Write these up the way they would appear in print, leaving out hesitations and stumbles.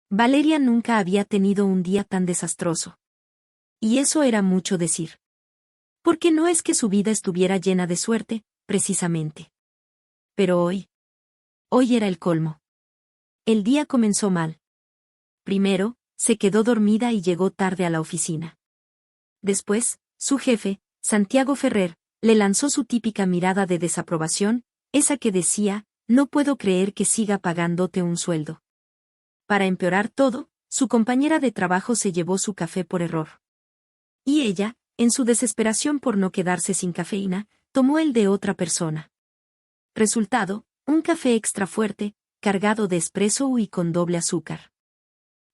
Valeria nunca había tenido un día tan desastroso. Y eso era mucho decir. Porque no es que su vida estuviera llena de suerte, precisamente. Pero hoy era el colmo. El día comenzó mal. Primero, se quedó dormida y llegó tarde a la oficina. Después, su jefe, Santiago Ferrer, le lanzó su típica mirada de desaprobación, esa que decía, no puedo creer que siga pagándote un sueldo. Para empeorar todo, su compañera de trabajo se llevó su café por error. Y ella, en su desesperación por no quedarse sin cafeína, tomó el de otra persona. Resultado, un café extra fuerte, cargado de espresso y con doble azúcar.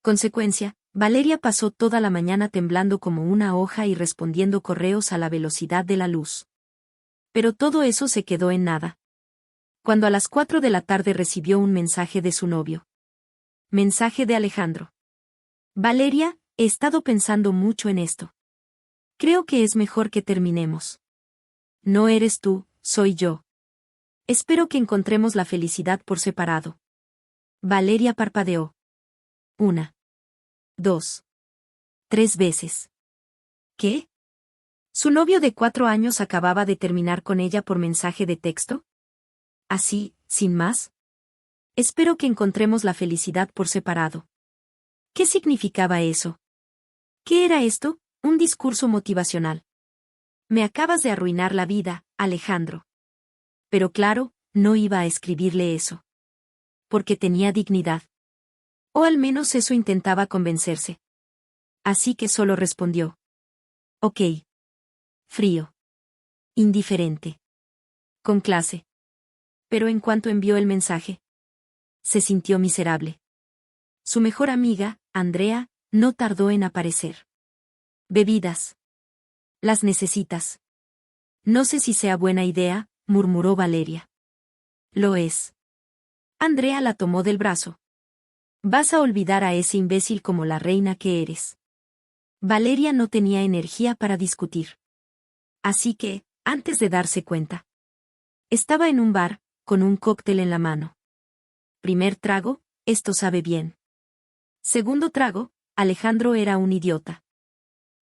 Consecuencia, Valeria pasó toda la mañana temblando como una hoja y respondiendo correos a la velocidad de la luz. Pero todo eso se quedó en nada. Cuando a las 4 de la tarde recibió un mensaje de su novio. Mensaje de Alejandro. Valeria, he estado pensando mucho en esto. Creo que es mejor que terminemos. No eres tú, soy yo. Espero que encontremos la felicidad por separado. Valeria parpadeó. 1, 2, 3 veces. ¿Qué? ¿Su novio de 4 años acababa de terminar con ella por mensaje de texto? Así, sin más. Espero que encontremos la felicidad por separado. ¿Qué significaba eso? ¿Qué era esto? Un discurso motivacional. Me acabas de arruinar la vida, Alejandro. Pero claro, no iba a escribirle eso. Porque tenía dignidad. O al menos eso intentaba convencerse. Así que solo respondió. Ok. Frío. Indiferente. Con clase. Pero en cuanto envió el mensaje, se sintió miserable. Su mejor amiga, Andrea, no tardó en aparecer. Bebidas. Las necesitas. No sé si sea buena idea, murmuró Valeria. Lo es. Andrea la tomó del brazo. Vas a olvidar a ese imbécil como la reina que eres. Valeria no tenía energía para discutir. Así que, antes de darse cuenta, estaba en un bar, con un cóctel en la mano. Primer trago, esto sabe bien. Segundo trago, Alejandro era un idiota.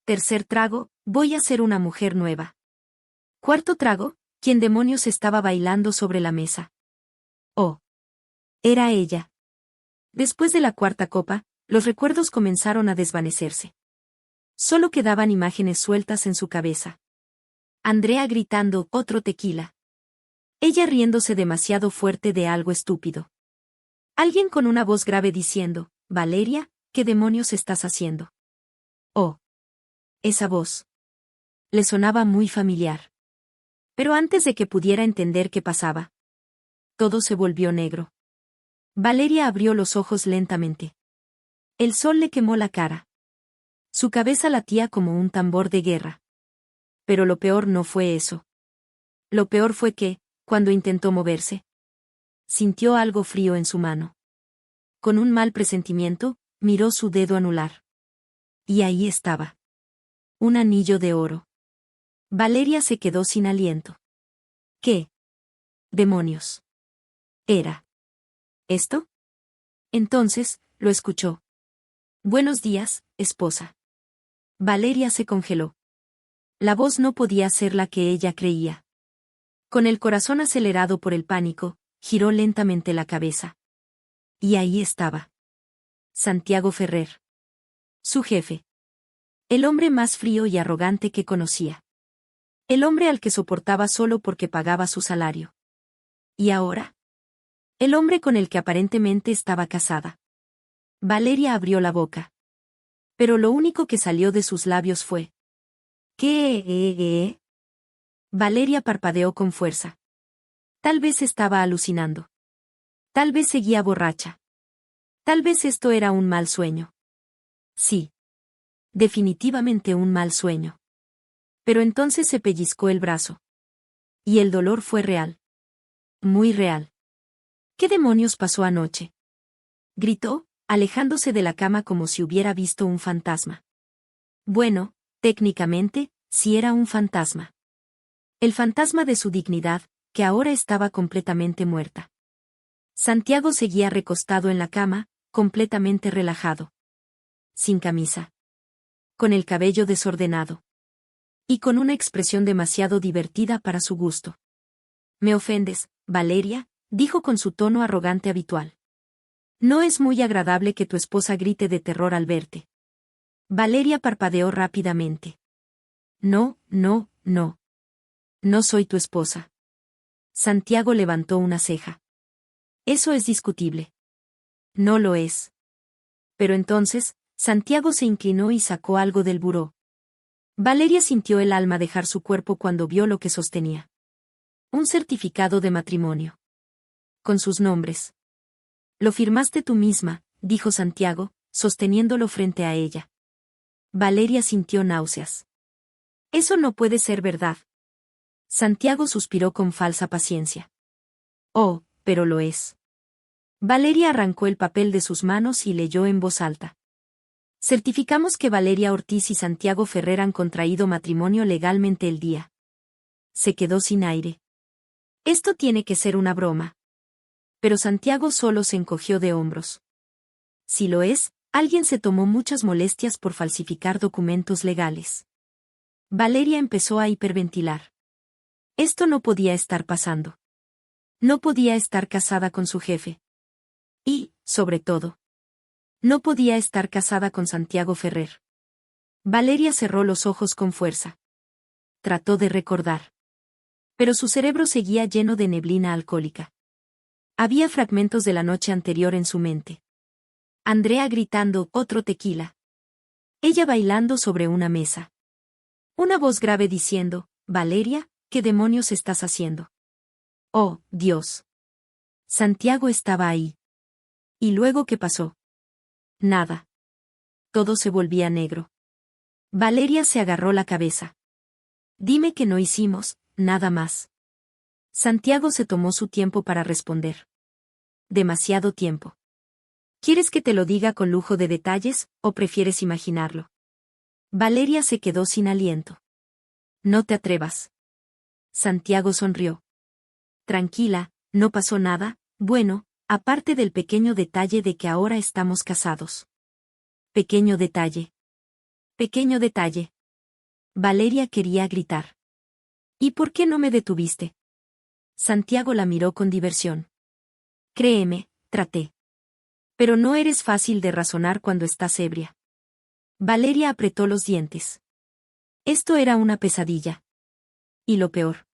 Tercer trago, voy a ser una mujer nueva. Cuarto trago, ¿quién demonios estaba bailando sobre la mesa? Oh. Era ella. Después de la cuarta copa, los recuerdos comenzaron a desvanecerse. Solo quedaban imágenes sueltas en su cabeza. Andrea gritando, otro tequila. Ella riéndose demasiado fuerte de algo estúpido. Alguien con una voz grave diciendo, Valeria, ¿qué demonios estás haciendo? Oh. Esa voz. Le sonaba muy familiar. Pero antes de que pudiera entender qué pasaba, todo se volvió negro. Valeria abrió los ojos lentamente. El sol le quemó la cara. Su cabeza latía como un tambor de guerra. Pero lo peor no fue eso. Lo peor fue que, cuando intentó moverse, sintió algo frío en su mano. Con un mal presentimiento, miró su dedo anular. Y ahí estaba. Un anillo de oro. Valeria se quedó sin aliento. ¿Qué demonios era esto? Entonces, lo escuchó. Buenos días, esposa. Valeria se congeló. La voz no podía ser la que ella creía. Con el corazón acelerado por el pánico, giró lentamente la cabeza. Y ahí estaba. Santiago Ferrer. Su jefe. El hombre más frío y arrogante que conocía. El hombre al que soportaba solo porque pagaba su salario. ¿Y ahora? El hombre con el que aparentemente estaba casada. Valeria abrió la boca. Pero lo único que salió de sus labios fue: ¿Qué? Valeria parpadeó con fuerza. Tal vez estaba alucinando. Tal vez seguía borracha. Tal vez esto era un mal sueño. Sí. Definitivamente un mal sueño. Pero entonces se pellizcó el brazo. Y el dolor fue real. Muy real. ¿Qué demonios pasó anoche? Gritó, alejándose de la cama como si hubiera visto un fantasma. Bueno, técnicamente, sí era un fantasma. El fantasma de su dignidad, que ahora estaba completamente muerta. Santiago seguía recostado en la cama, completamente relajado. Sin camisa. Con el cabello desordenado. Y con una expresión demasiado divertida para su gusto. «Me ofendes, Valeria», dijo con su tono arrogante habitual. «No es muy agradable que tu esposa grite de terror al verte». Valeria parpadeó rápidamente. «No, no, no. No soy tu esposa». Santiago levantó una ceja. «Eso es discutible». «No lo es». Pero entonces, Santiago se inclinó y sacó algo del buró. Valeria sintió el alma dejar su cuerpo cuando vio lo que sostenía. Un certificado de matrimonio. Con sus nombres. «Lo firmaste tú misma», dijo Santiago, sosteniéndolo frente a ella. Valeria sintió náuseas. «Eso no puede ser verdad». Santiago suspiró con falsa paciencia. «Oh, pero lo es». Valeria arrancó el papel de sus manos y leyó en voz alta. «Certificamos que Valeria Ortiz y Santiago Ferrer han contraído matrimonio legalmente el día». Se quedó sin aire. «Esto tiene que ser una broma». Pero Santiago solo se encogió de hombros. «Si lo es, alguien se tomó muchas molestias por falsificar documentos legales». Valeria empezó a hiperventilar. Esto no podía estar pasando. No podía estar casada con su jefe. Y, sobre todo, no podía estar casada con Santiago Ferrer. Valeria cerró los ojos con fuerza. Trató de recordar. Pero su cerebro seguía lleno de neblina alcohólica. Había fragmentos de la noche anterior en su mente. Andrea gritando, «otro tequila». Ella bailando sobre una mesa. Una voz grave diciendo, «Valeria, ¿qué demonios estás haciendo?» «Oh, Dios». Santiago estaba ahí. ¿Y luego qué pasó? Nada. Todo se volvía negro. Valeria se agarró la cabeza. «Dime que no hicimos nada más». Santiago se tomó su tiempo para responder. «Demasiado tiempo». «¿Quieres que te lo diga con lujo de detalles, o prefieres imaginarlo?» Valeria se quedó sin aliento. «No te atrevas». Santiago sonrió. «Tranquila, no pasó nada, bueno, aparte del pequeño detalle de que ahora estamos casados». «Pequeño detalle». «Pequeño detalle». Valeria quería gritar. «¿Y por qué no me detuviste?» Santiago la miró con diversión. «Créeme, traté. Pero no eres fácil de razonar cuando estás ebria». Valeria apretó los dientes. Esto era una pesadilla. Y lo peor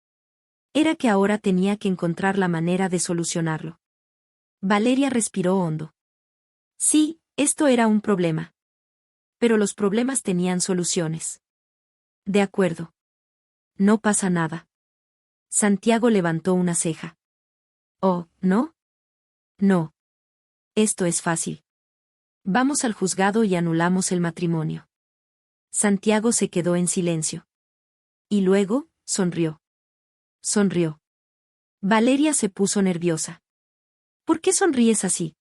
era que ahora tenía que encontrar la manera de solucionarlo. Valeria respiró hondo. Sí, esto era un problema. Pero los problemas tenían soluciones. De acuerdo. No pasa nada. Santiago levantó una ceja. Oh, ¿no? No. Esto es fácil. Vamos al juzgado y anulamos el matrimonio. Santiago se quedó en silencio. Y luego, sonrió. Sonrió. Valeria se puso nerviosa. ¿Por qué sonríes así?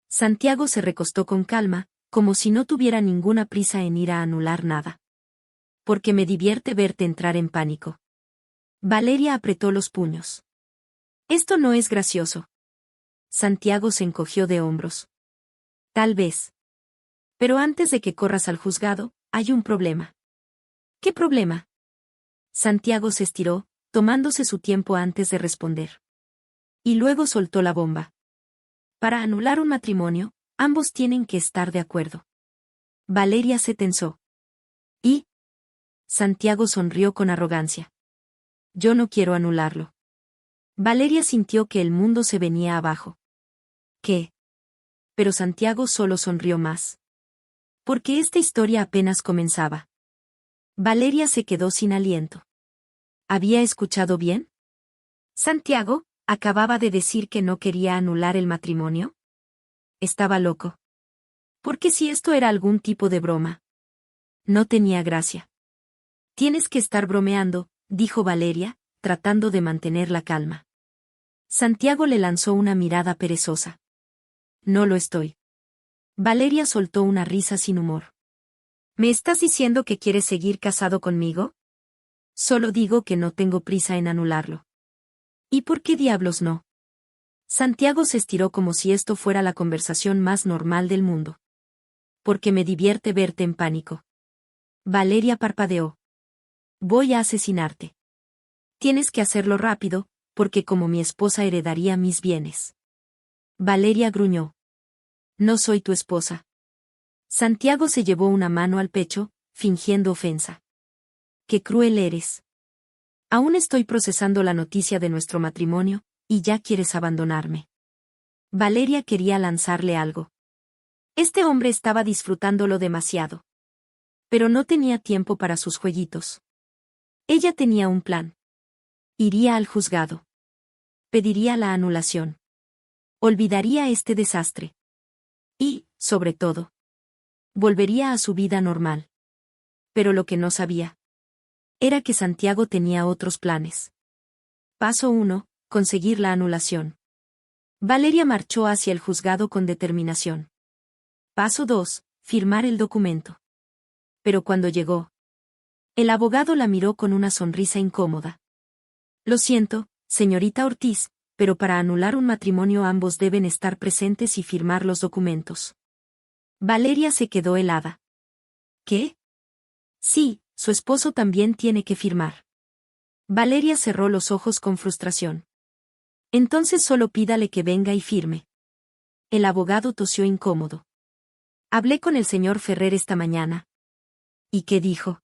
Santiago se recostó con calma, como si no tuviera ninguna prisa en ir a anular nada. Porque me divierte verte entrar en pánico. Valeria apretó los puños. Esto no es gracioso. Santiago se encogió de hombros. Tal vez. Pero antes de que corras al juzgado, hay un problema. ¿Qué problema? Santiago se estiró, tomándose su tiempo antes de responder. Y luego soltó la bomba. Para anular un matrimonio, ambos tienen que estar de acuerdo. Valeria se tensó. ¿Y? Santiago sonrió con arrogancia. Yo no quiero anularlo. Valeria sintió que el mundo se venía abajo. ¿Qué? Pero Santiago solo sonrió más. Porque esta historia apenas comenzaba. Valeria se quedó sin aliento. ¿Había escuchado bien? Santiago acababa de decir que no quería anular el matrimonio. Estaba loco. Porque si esto era algún tipo de broma. No tenía gracia. Tienes que estar bromeando, dijo Valeria, tratando de mantener la calma. Santiago le lanzó una mirada perezosa. No lo estoy. Valeria soltó una risa sin humor. ¿Me estás diciendo que quieres seguir casado conmigo? Solo digo que no tengo prisa en anularlo. ¿Y por qué diablos no? Santiago se estiró como si esto fuera la conversación más normal del mundo. Porque me divierte verte en pánico. Valeria parpadeó. Voy a asesinarte. Tienes que hacerlo rápido, porque como mi esposa heredaría mis bienes. Valeria gruñó. No soy tu esposa. Santiago se llevó una mano al pecho, fingiendo ofensa. Qué cruel eres. Aún estoy procesando la noticia de nuestro matrimonio, y ya quieres abandonarme. Valeria quería lanzarle algo. Este hombre estaba disfrutándolo demasiado. Pero no tenía tiempo para sus jueguitos. Ella tenía un plan. Iría al juzgado. Pediría la anulación. Olvidaría este desastre. Y, sobre todo, volvería a su vida normal. Pero lo que no sabía era que Santiago tenía otros planes. Paso 1. Conseguir la anulación. Valeria marchó hacia el juzgado con determinación. Paso 2. Firmar el documento. Pero cuando llegó, el abogado la miró con una sonrisa incómoda. Lo siento, señorita Ortiz, pero para anular un matrimonio ambos deben estar presentes y firmar los documentos. Valeria se quedó helada. ¿Qué? Sí, su esposo también tiene que firmar. Valeria cerró los ojos con frustración. Entonces solo pídale que venga y firme. El abogado tosió incómodo. Hablé con el señor Ferrer esta mañana. ¿Y qué dijo?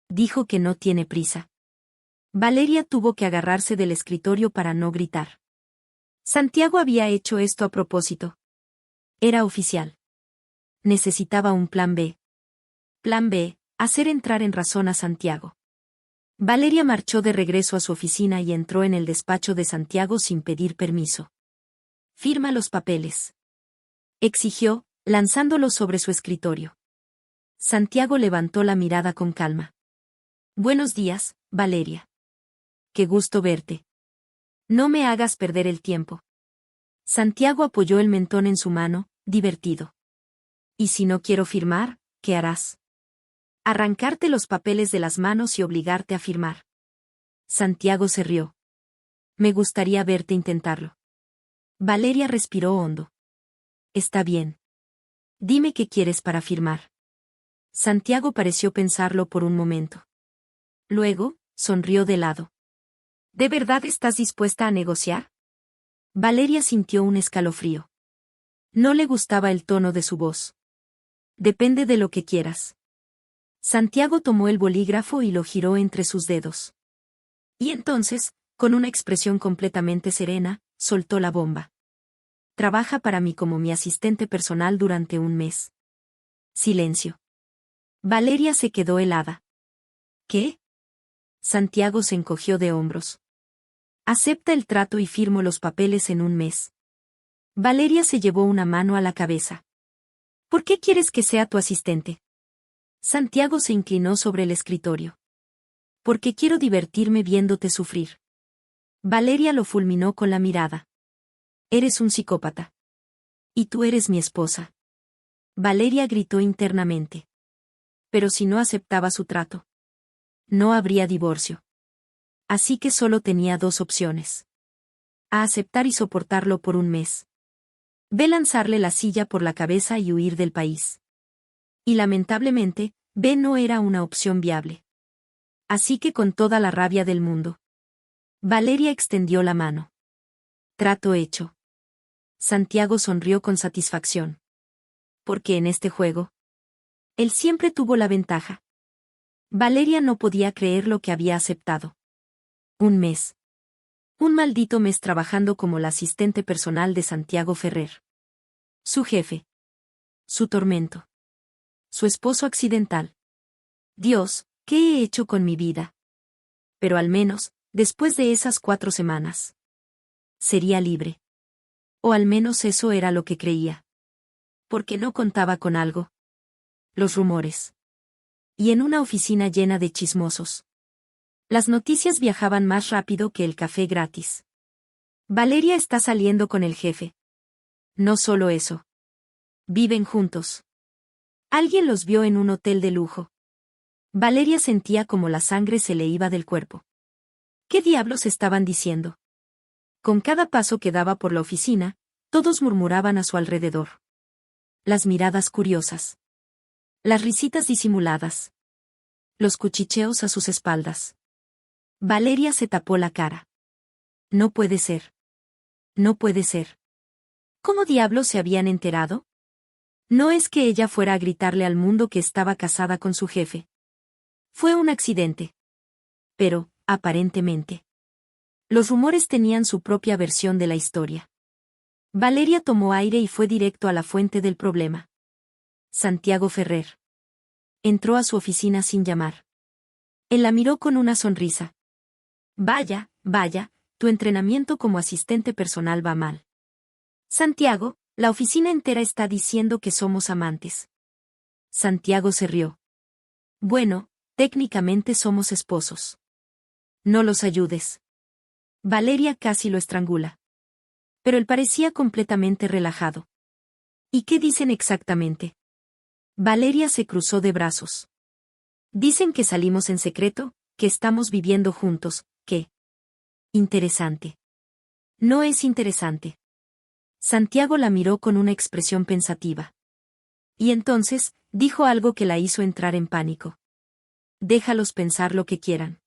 Dijo que no tiene prisa. Valeria tuvo que agarrarse del escritorio para no gritar. Santiago había hecho esto a propósito. Era oficial. Necesitaba un plan B. Plan B, hacer entrar en razón a Santiago. Valeria marchó de regreso a su oficina y entró en el despacho de Santiago sin pedir permiso. Firma los papeles. Exigió, lanzándolos sobre su escritorio. Santiago levantó la mirada con calma. Buenos días, Valeria. Qué gusto verte. No me hagas perder el tiempo. Santiago apoyó el mentón en su mano, divertido. ¿Y si no quiero firmar, qué harás? Arrancarte los papeles de las manos y obligarte a firmar. Santiago se rió. Me gustaría verte intentarlo. Valeria respiró hondo. Está bien. Dime qué quieres para firmar. Santiago pareció pensarlo por un momento. Luego, sonrió de lado. ¿De verdad estás dispuesta a negociar? Valeria sintió un escalofrío. No le gustaba el tono de su voz. Depende de lo que quieras. Santiago tomó el bolígrafo y lo giró entre sus dedos. Y entonces, con una expresión completamente serena, soltó la bomba. Trabaja para mí como mi asistente personal durante un mes. Silencio. Valeria se quedó helada. ¿Qué? Santiago se encogió de hombros. Acepta el trato y firmo los papeles en un mes. Valeria se llevó una mano a la cabeza. ¿Por qué quieres que sea tu asistente? Santiago se inclinó sobre el escritorio. Porque quiero divertirme viéndote sufrir. Valeria lo fulminó con la mirada. Eres un psicópata. Y tú eres mi esposa. Valeria gritó internamente. Pero si no aceptaba su trato, no habría divorcio. Así que solo tenía dos opciones. A aceptar y soportarlo por un mes. B, lanzarle la silla por la cabeza y huir del país. Y lamentablemente, B no era una opción viable. Así que con toda la rabia del mundo, Valeria extendió la mano. Trato hecho. Santiago sonrió con satisfacción. Porque en este juego, él siempre tuvo la ventaja. Valeria no podía creer lo que había aceptado. Un mes. Un maldito mes trabajando como la asistente personal de Santiago Ferrer. Su jefe. Su tormento. Su esposo accidental. Dios, ¿qué he hecho con mi vida? Pero al menos, después de esas 4 semanas, sería libre. O al menos eso era lo que creía. Porque no contaba con algo. Los rumores. Y en una oficina llena de chismosos. Las noticias viajaban más rápido que el café gratis. Valeria está saliendo con el jefe. No solo eso. Viven juntos. Alguien los vio en un hotel de lujo. Valeria sentía como la sangre se le iba del cuerpo. ¿Qué diablos estaban diciendo? Con cada paso que daba por la oficina, todos murmuraban a su alrededor. Las miradas curiosas. Las risitas disimuladas. Los cuchicheos a sus espaldas. Valeria se tapó la cara. No puede ser. No puede ser. ¿Cómo diablos se habían enterado? No es que ella fuera a gritarle al mundo que estaba casada con su jefe. Fue un accidente. Pero, aparentemente, los rumores tenían su propia versión de la historia. Valeria tomó aire y fue directo a la fuente del problema. Santiago Ferrer. Entró a su oficina sin llamar. Él la miró con una sonrisa. Vaya, vaya, tu entrenamiento como asistente personal va mal. Santiago, la oficina entera está diciendo que somos amantes. Santiago se rió. Bueno, técnicamente somos esposos. No los ayudes. Valeria casi lo estrangula. Pero él parecía completamente relajado. ¿Y qué dicen exactamente? Valeria se cruzó de brazos. Dicen que salimos en secreto, que estamos viviendo juntos, que... Interesante. No es interesante. Santiago la miró con una expresión pensativa. Y entonces, dijo algo que la hizo entrar en pánico. Déjalos pensar lo que quieran.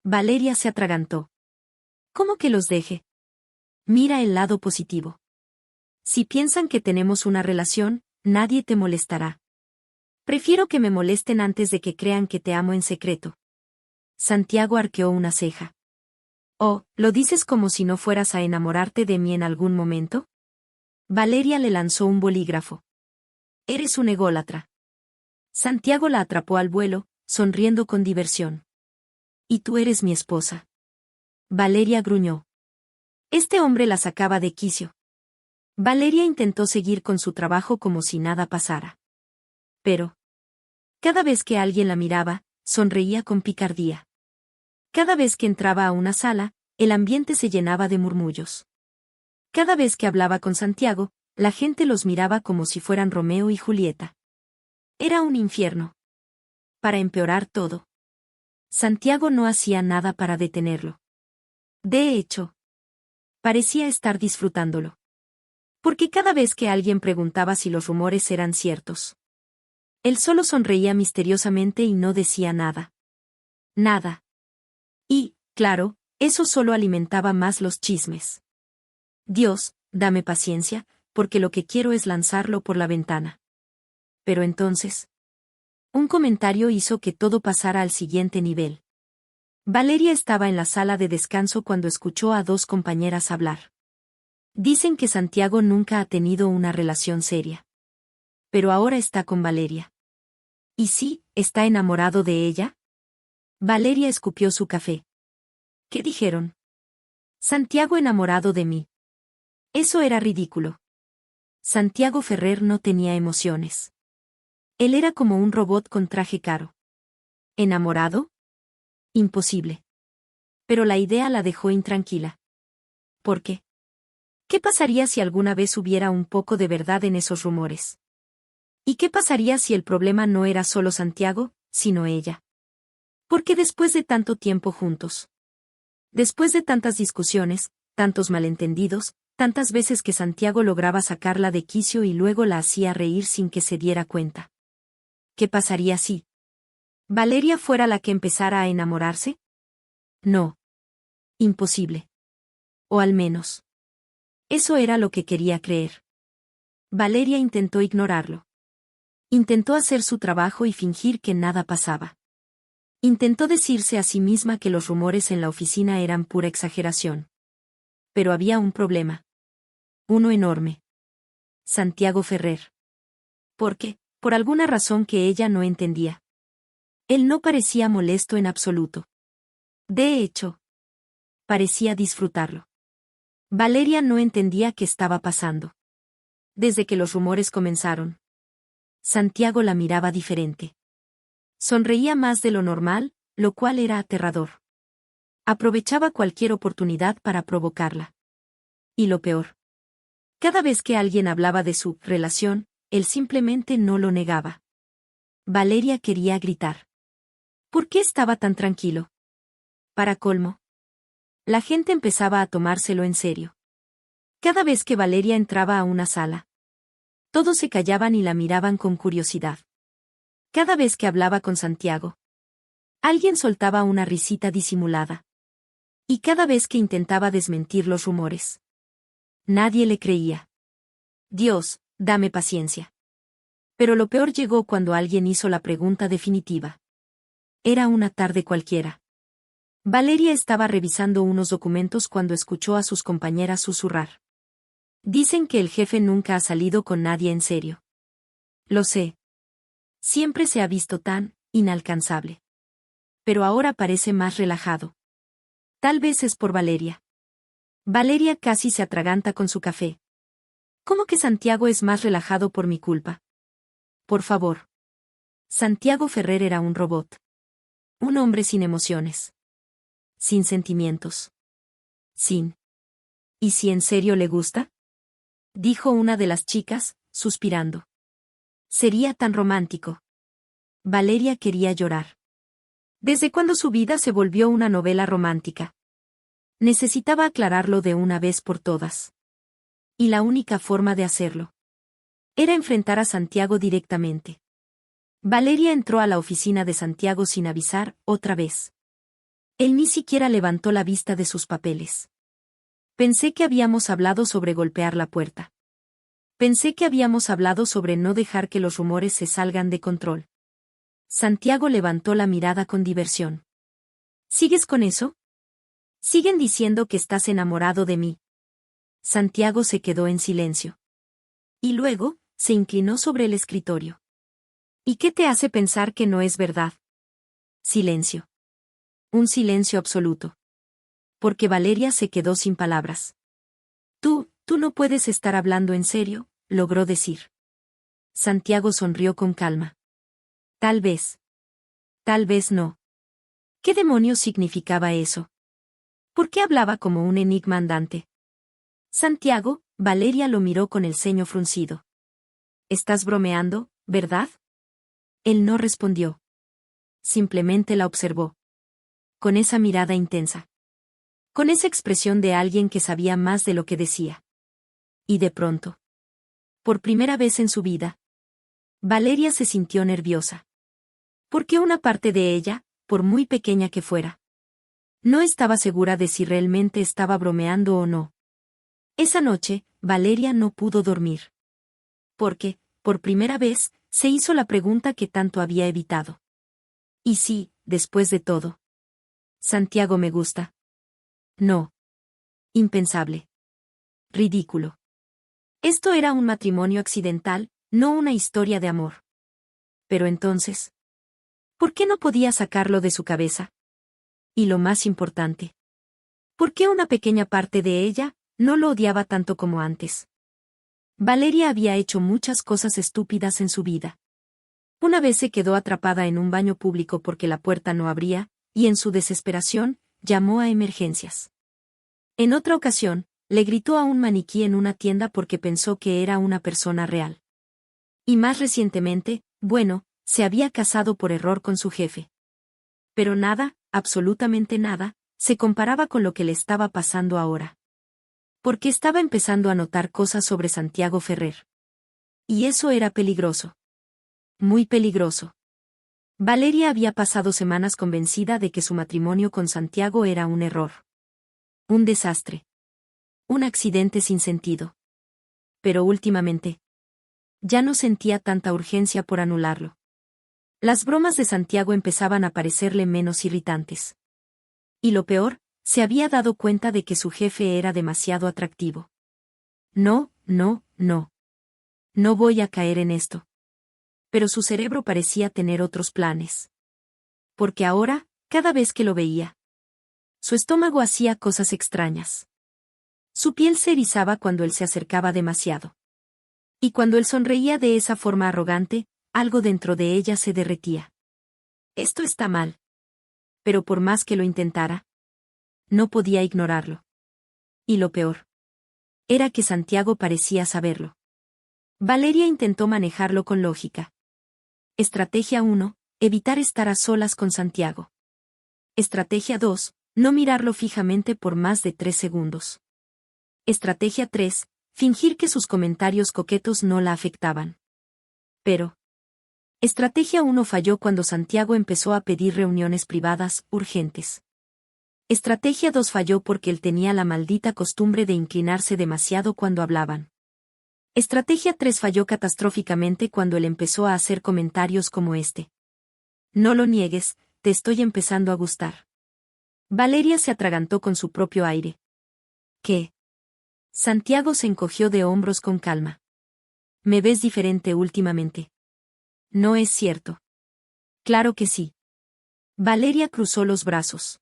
Valeria se atragantó. ¿Cómo que los deje? Mira el lado positivo. Si piensan que tenemos una relación, nadie te molestará. Prefiero que me molesten antes de que crean que te amo en secreto. Santiago arqueó una ceja. Oh, ¿lo dices como si no fueras a enamorarte de mí en algún momento? Valeria le lanzó un bolígrafo. Eres un ególatra. Santiago la atrapó al vuelo, sonriendo con diversión. Y tú eres mi esposa. Valeria gruñó. Este hombre la sacaba de quicio. Valeria intentó seguir con su trabajo como si nada pasara. Pero, cada vez que alguien la miraba, sonreía con picardía. Cada vez que entraba a una sala, el ambiente se llenaba de murmullos. Cada vez que hablaba con Santiago, la gente los miraba como si fueran Romeo y Julieta. Era un infierno. Para empeorar todo, Santiago no hacía nada para detenerlo. De hecho, parecía estar disfrutándolo. Porque cada vez que alguien preguntaba si los rumores eran ciertos, él solo sonreía misteriosamente y no decía nada. Nada. Y, claro, eso solo alimentaba más los chismes. Dios, dame paciencia, porque lo que quiero es lanzarlo por la ventana. Pero entonces, un comentario hizo que todo pasara al siguiente nivel. Valeria estaba en la sala de descanso cuando escuchó a dos compañeras hablar. Dicen que Santiago nunca ha tenido una relación seria. Pero ahora está con Valeria. ¿Y sí, está enamorado de ella? Valeria escupió su café. ¿Qué dijeron? Santiago enamorado de mí. Eso era ridículo. Santiago Ferrer no tenía emociones. Él era como un robot con traje caro. ¿Enamorado? Imposible. Pero la idea la dejó intranquila. ¿Por qué? ¿Qué pasaría si alguna vez hubiera un poco de verdad en esos rumores? ¿Y qué pasaría si el problema no era solo Santiago, sino ella? Porque después de tanto tiempo juntos, después de tantas discusiones, tantos malentendidos, tantas veces que Santiago lograba sacarla de quicio y luego la hacía reír sin que se diera cuenta. ¿Qué pasaría si Valeria fuera la que empezara a enamorarse? No. Imposible. O al menos, eso era lo que quería creer. Valeria intentó ignorarlo. Intentó hacer su trabajo y fingir que nada pasaba. Intentó decirse a sí misma que los rumores en la oficina eran pura exageración. Pero había un problema. Uno enorme. Santiago Ferrer. ¿Por qué? Por alguna razón que ella no entendía. Él no parecía molesto en absoluto. De hecho, parecía disfrutarlo. Valeria no entendía qué estaba pasando. Desde que los rumores comenzaron, Santiago la miraba diferente. Sonreía más de lo normal, lo cual era aterrador. Aprovechaba cualquier oportunidad para provocarla. Y lo peor. Cada vez que alguien hablaba de su relación, él simplemente no lo negaba. Valeria quería gritar. ¿Por qué estaba tan tranquilo? Para colmo, La gente empezaba a tomárselo en serio. Cada vez que Valeria entraba a una sala, todos se callaban y la miraban con curiosidad. Cada vez que hablaba con Santiago, alguien soltaba una risita disimulada. Y cada vez que intentaba desmentir los rumores, nadie le creía. Dios, dame paciencia. Pero lo peor llegó cuando alguien hizo la pregunta definitiva. Era una tarde cualquiera. Valeria estaba revisando unos documentos cuando escuchó a sus compañeras susurrar. Dicen que el jefe nunca ha salido con nadie en serio. Lo sé. Siempre se ha visto tan inalcanzable. Pero ahora parece más relajado. Tal vez es por Valeria. Valeria casi se atraganta con su café. ¿Cómo que Santiago es más relajado por mi culpa? Por favor. Santiago Ferrer era un robot. Un hombre sin emociones. Sin sentimientos. Sin. ¿Y si en serio le gusta? Dijo una de las chicas, suspirando. Sería tan romántico. Valeria quería llorar. ¿Desde cuándo su vida se volvió una novela romántica? Necesitaba aclararlo de una vez por todas. Y la única forma de hacerlo era enfrentar a Santiago directamente. Valeria entró a la oficina de Santiago sin avisar, otra vez. Él ni siquiera levantó la vista de sus papeles. Pensé que habíamos hablado sobre golpear la puerta. Pensé que habíamos hablado sobre no dejar que los rumores se salgan de control. Santiago levantó la mirada con diversión. ¿Sigues con eso? Siguen diciendo que estás enamorado de mí. Santiago se quedó en silencio. Y luego, se inclinó sobre el escritorio. ¿Y qué te hace pensar que no es verdad? Silencio. Un silencio absoluto. Porque Valeria se quedó sin palabras. Tú no puedes estar hablando en serio, logró decir. Santiago sonrió con calma. Tal vez. Tal vez no. ¿Qué demonios significaba eso? ¿Por qué hablaba como un enigma andante? Santiago, Valeria lo miró con el ceño fruncido. ¿Estás bromeando, verdad? Él no respondió. Simplemente la observó. Con esa mirada intensa. Con esa expresión de alguien que sabía más de lo que decía. Y de pronto. Por primera vez en su vida. Valeria se sintió nerviosa. Porque una parte de ella, por muy pequeña que fuera, no estaba segura de si realmente estaba bromeando o no. Esa noche, Valeria no pudo dormir. Porque, por primera vez, se hizo la pregunta que tanto había evitado. ¿Y si, después de todo, Santiago me gusta? No. Impensable. Ridículo. Esto era un matrimonio accidental, no una historia de amor. Pero entonces, ¿por qué no podía sacarlo de su cabeza? Y lo más importante, ¿por qué una pequeña parte de ella no lo odiaba tanto como antes? Valeria había hecho muchas cosas estúpidas en su vida. Una vez se quedó atrapada en un baño público porque la puerta no abría, y en su desesperación, llamó a emergencias. En otra ocasión, le gritó a un maniquí en una tienda porque pensó que era una persona real. Y más recientemente, bueno, se había casado por error con su jefe. Pero nada, absolutamente nada, se comparaba con lo que le estaba pasando ahora. Porque estaba empezando a notar cosas sobre Santiago Ferrer. Y eso era peligroso. Muy peligroso. Valeria había pasado semanas convencida de que su matrimonio con Santiago era un error. Un desastre. Un accidente sin sentido. Pero últimamente, ya no sentía tanta urgencia por anularlo. Las bromas de Santiago empezaban a parecerle menos irritantes. Y lo peor, se había dado cuenta de que su jefe era demasiado atractivo. No. No voy a caer en esto. Pero su cerebro parecía tener otros planes. Porque ahora, cada vez que lo veía, su estómago hacía cosas extrañas. Su piel se erizaba cuando él se acercaba demasiado. Y cuando él sonreía de esa forma arrogante, algo dentro de ella se derretía. Esto está mal. Pero por más que lo intentara, no podía ignorarlo. Y lo peor era que Santiago parecía saberlo. Valeria intentó manejarlo con lógica. Estrategia 1. Evitar estar a solas con Santiago. Estrategia 2. No mirarlo fijamente por más de 3 segundos. Estrategia 3. Fingir que sus comentarios coquetos no la afectaban. Pero. Estrategia 1 falló cuando Santiago empezó a pedir reuniones privadas, urgentes. Estrategia 2 falló porque él tenía la maldita costumbre de inclinarse demasiado cuando hablaban. Estrategia 3 falló catastróficamente cuando él empezó a hacer comentarios como este. No lo niegues, te estoy empezando a gustar. Valeria se atragantó con su propio aire. ¿Qué? Santiago se encogió de hombros con calma. Me ves diferente últimamente. No es cierto. Claro que sí. Valeria cruzó los brazos.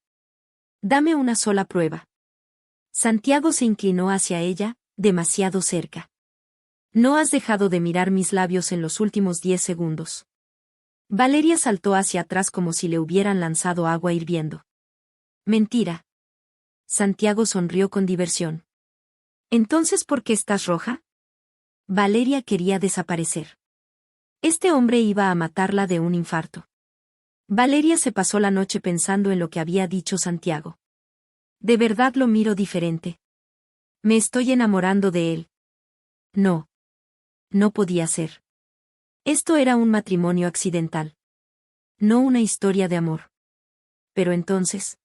Dame una sola prueba. Santiago se inclinó hacia ella, demasiado cerca. No has dejado de mirar mis labios en los últimos 10 segundos. Valeria saltó hacia atrás como si le hubieran lanzado agua hirviendo. Mentira. Santiago sonrió con diversión. ¿Entonces por qué estás roja? Valeria quería desaparecer. Este hombre iba a matarla de un infarto. Valeria se pasó la noche pensando en lo que había dicho Santiago. De verdad lo miro diferente. Me estoy enamorando de él. No. No podía ser. Esto era un matrimonio accidental. No una historia de amor. Pero entonces.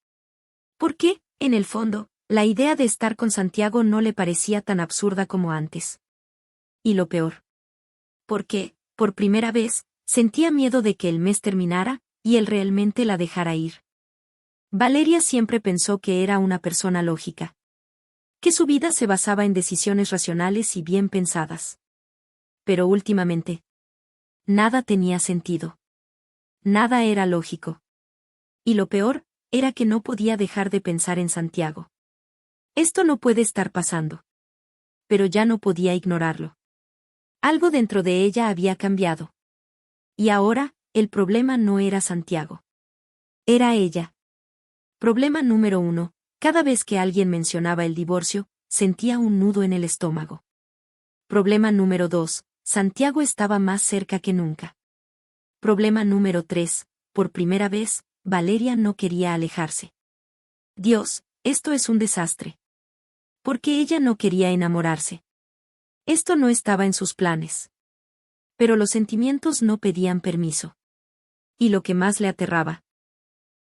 ¿Por qué, en el fondo, la idea de estar con Santiago no le parecía tan absurda como antes? Y lo peor. Porque, por primera vez, sentía miedo de que el mes terminara, y él realmente la dejara ir. Valeria siempre pensó que era una persona lógica. Que su vida se basaba en decisiones racionales y bien pensadas. Pero últimamente. Nada tenía sentido. Nada era lógico. Y lo peor, era que no podía dejar de pensar en Santiago. Esto no puede estar pasando. Pero ya no podía ignorarlo. Algo dentro de ella había cambiado. Y ahora, el problema no era Santiago. Era ella. Problema número 1. Cada vez que alguien mencionaba el divorcio, sentía un nudo en el estómago. Problema número 2. Santiago estaba más cerca que nunca. Problema número 3. Por primera vez, Valeria no quería alejarse. Dios, esto es un desastre. Porque ella no quería enamorarse. Esto no estaba en sus planes. Pero los sentimientos no pedían permiso. Y lo que más le aterraba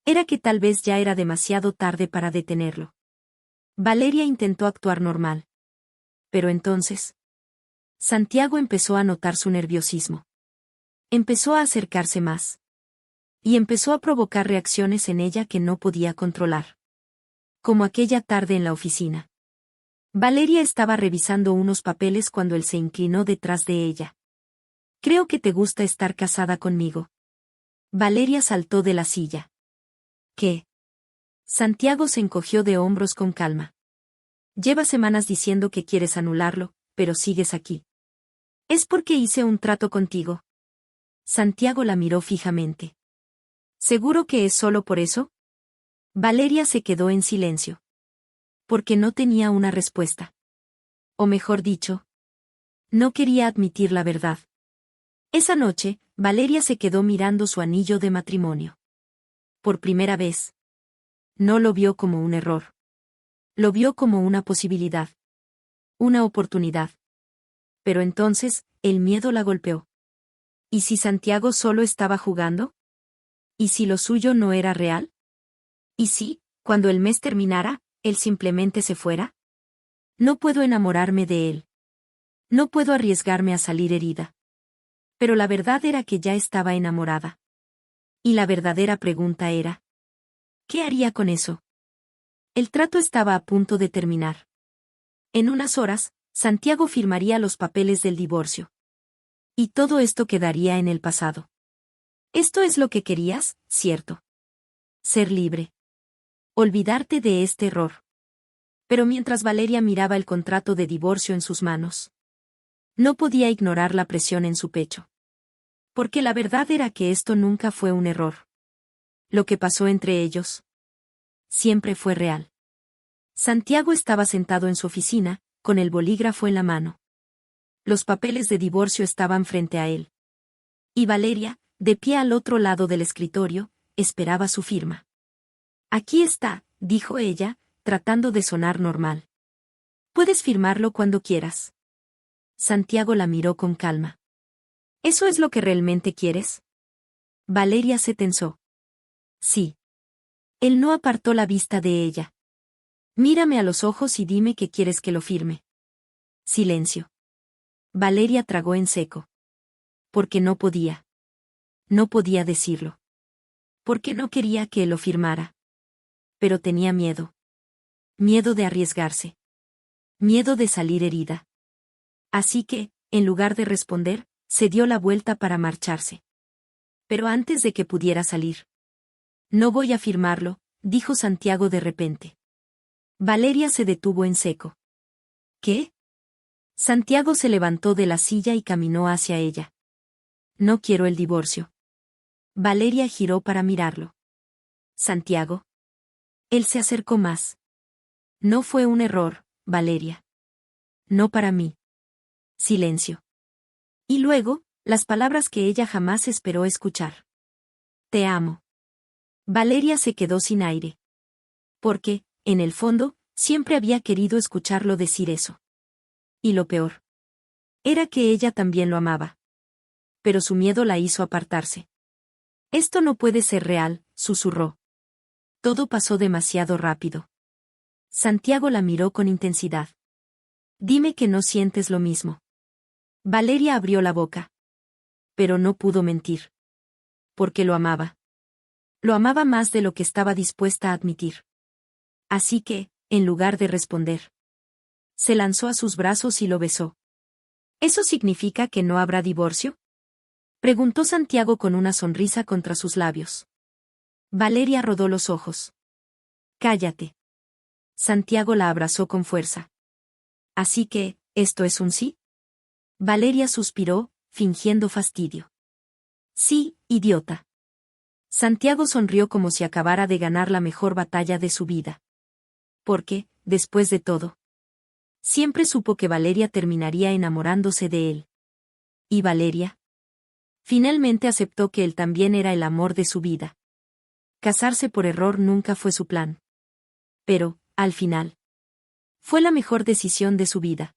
era que tal vez ya era demasiado tarde para detenerlo. Valeria intentó actuar normal. Pero entonces, Santiago empezó a notar su nerviosismo. Empezó a acercarse más. Y empezó a provocar reacciones en ella que no podía controlar. Como aquella tarde en la oficina. Valeria estaba revisando unos papeles cuando él se inclinó detrás de ella. Creo que te gusta estar casada conmigo. Valeria saltó de la silla. ¿Qué? Santiago se encogió de hombros con calma. Llevas semanas diciendo que quieres anularlo, pero sigues aquí. ¿Es porque hice un trato contigo? Santiago la miró fijamente. ¿Seguro que es solo por eso? Valeria se quedó en silencio. Porque no tenía una respuesta. O mejor dicho, no quería admitir la verdad. Esa noche, Valeria se quedó mirando su anillo de matrimonio. Por primera vez. No lo vio como un error. Lo vio como una posibilidad. Una oportunidad. Pero entonces, el miedo la golpeó. ¿Y si Santiago solo estaba jugando? ¿Y si lo suyo no era real? ¿Y si, cuando el mes terminara, él simplemente se fuera? No puedo enamorarme de él. No puedo arriesgarme a salir herida. Pero la verdad era que ya estaba enamorada. Y la verdadera pregunta era: ¿qué haría con eso? El trato estaba a punto de terminar. En unas horas, Santiago firmaría los papeles del divorcio. Y todo esto quedaría en el pasado. Esto es lo que querías, ¿cierto? Ser libre. Olvidarte de este error. Pero mientras Valeria miraba el contrato de divorcio en sus manos, no podía ignorar la presión en su pecho. Porque la verdad era que esto nunca fue un error. Lo que pasó entre ellos siempre fue real. Santiago estaba sentado en su oficina, con el bolígrafo en la mano. Los papeles de divorcio estaban frente a él. Y Valeria, de pie al otro lado del escritorio, esperaba su firma. Aquí está, dijo ella, tratando de sonar normal. Puedes firmarlo cuando quieras. Santiago la miró con calma. ¿Eso es lo que realmente quieres? Valeria se tensó. Sí. Él no apartó la vista de ella. Mírame a los ojos y dime que quieres que lo firme. Silencio. Valeria tragó en seco. Porque no podía. No podía decirlo. Porque no quería que él lo firmara. Pero tenía miedo. Miedo de arriesgarse. Miedo de salir herida. Así que, en lugar de responder, se dio la vuelta para marcharse. Pero antes de que pudiera salir. No voy a firmarlo, dijo Santiago de repente. Valeria se detuvo en seco. ¿Qué? Santiago se levantó de la silla y caminó hacia ella. No quiero el divorcio. Valeria giró para mirarlo. Santiago. Él se acercó más. No fue un error, Valeria. No para mí. Silencio. Y luego, las palabras que ella jamás esperó escuchar. Te amo. Valeria se quedó sin aire. Porque, en el fondo, siempre había querido escucharlo decir eso. Y lo peor. Era que ella también lo amaba. Pero su miedo la hizo apartarse. Esto no puede ser real, susurró. Todo pasó demasiado rápido. Santiago la miró con intensidad. Dime que no sientes lo mismo. Valeria abrió la boca. Pero no pudo mentir. Porque lo amaba. Lo amaba más de lo que estaba dispuesta a admitir. Así que, en lugar de responder, se lanzó a sus brazos y lo besó. ¿Eso significa que no habrá divorcio? Preguntó Santiago con una sonrisa contra sus labios. Valeria rodó los ojos. Cállate. Santiago la abrazó con fuerza. Así que, ¿esto es un sí? Valeria suspiró, fingiendo fastidio. Sí, idiota. Santiago sonrió como si acabara de ganar la mejor batalla de su vida. Porque, después de todo, siempre supo que Valeria terminaría enamorándose de él. ¿Y Valeria? Finalmente aceptó que él también era el amor de su vida. Casarse por error nunca fue su plan. Pero, al final, fue la mejor decisión de su vida.